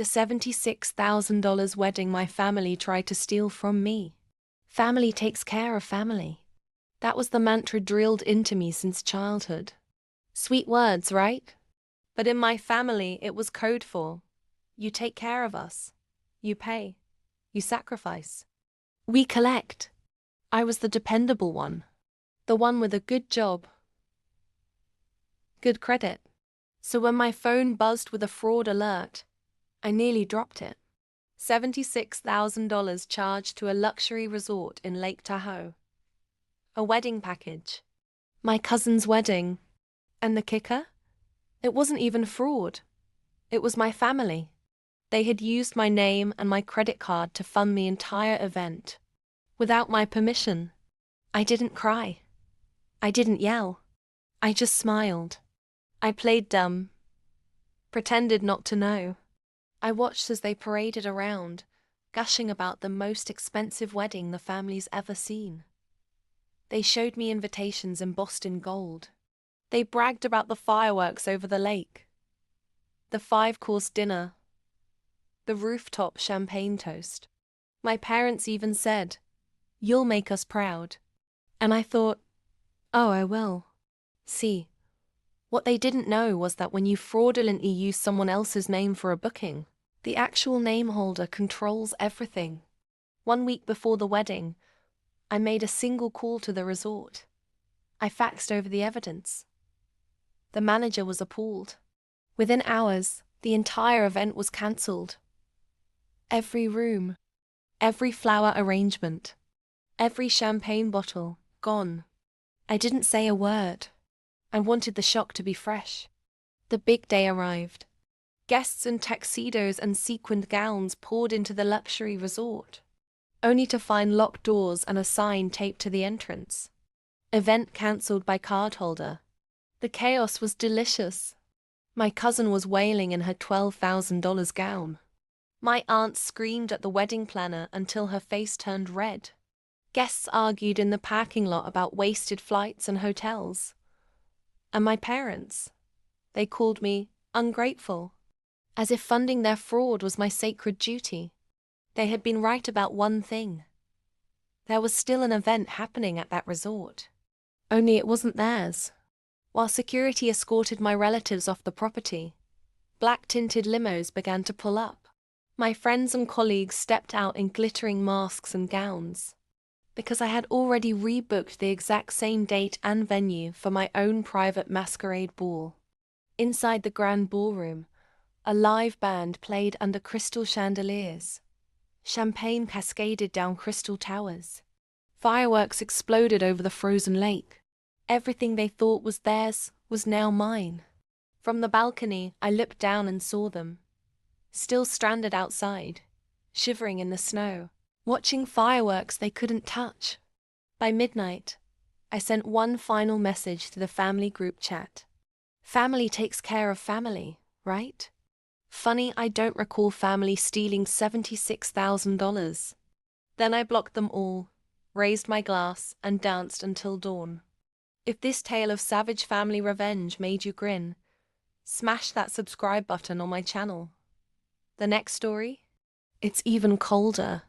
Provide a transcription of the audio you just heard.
The $76,000 wedding my family tried to steal from me. Family takes care of family. That was the mantra drilled into me since childhood. Sweet words, right? But in my family, it was code for, you take care of us. You pay. You sacrifice. We collect. I was the dependable one. The one with a good job. Good credit. So when my phone buzzed with a fraud alert, I nearly dropped it. $76,000 charged to a luxury resort in Lake Tahoe. A wedding package. My cousin's wedding. And the kicker? It wasn't even fraud. It was my family. They had used my name and my credit card to fund the entire event. Without my permission. I didn't cry. I didn't yell. I just smiled. I played dumb. Pretended not to know. I watched as they paraded around, gushing about the most expensive wedding the family's ever seen. They showed me invitations embossed in gold. They bragged about the fireworks over the lake, the 5-course dinner, the rooftop champagne toast. My parents even said, "You'll make us proud." And I thought, oh, I will. See, what they didn't know was that when you fraudulently use someone else's name for a booking, the actual name holder controls everything. 1 week before the wedding, I made a single call to the resort. I faxed over the evidence. The manager was appalled. Within hours, the entire event was cancelled. Every room, every flower arrangement, every champagne bottle, gone. I didn't say a word. I wanted the shock to be fresh. The big day arrived. Guests in tuxedos and sequined gowns poured into the luxury resort, only to find locked doors and a sign taped to the entrance. Event cancelled by cardholder. The chaos was delicious. My cousin was wailing in her $12,000 gown. My aunt screamed at the wedding planner until her face turned red. Guests argued in the parking lot about wasted flights and hotels. And my parents, they called me ungrateful, as if funding their fraud was my sacred duty. They had been right about one thing. There was still an event happening at that resort. Only it wasn't theirs. While security escorted my relatives off the property, black-tinted limos began to pull up. My friends and colleagues stepped out in glittering masks and gowns, because I had already rebooked the exact same date and venue for my own private masquerade ball. Inside the grand ballroom, a live band played under crystal chandeliers. Champagne cascaded down crystal towers. Fireworks exploded over the frozen lake. Everything they thought was theirs was now mine. From the balcony, I looked down and saw them, still stranded outside, shivering in the snow, watching fireworks they couldn't touch. By midnight, I sent one final message to the family group chat. Family takes care of family, right? Funny, I don't recall family stealing $76,000. Then I blocked them all, raised my glass, and danced until dawn. If this tale of savage family revenge made you grin, smash that subscribe button on my channel. The next story? It's even colder.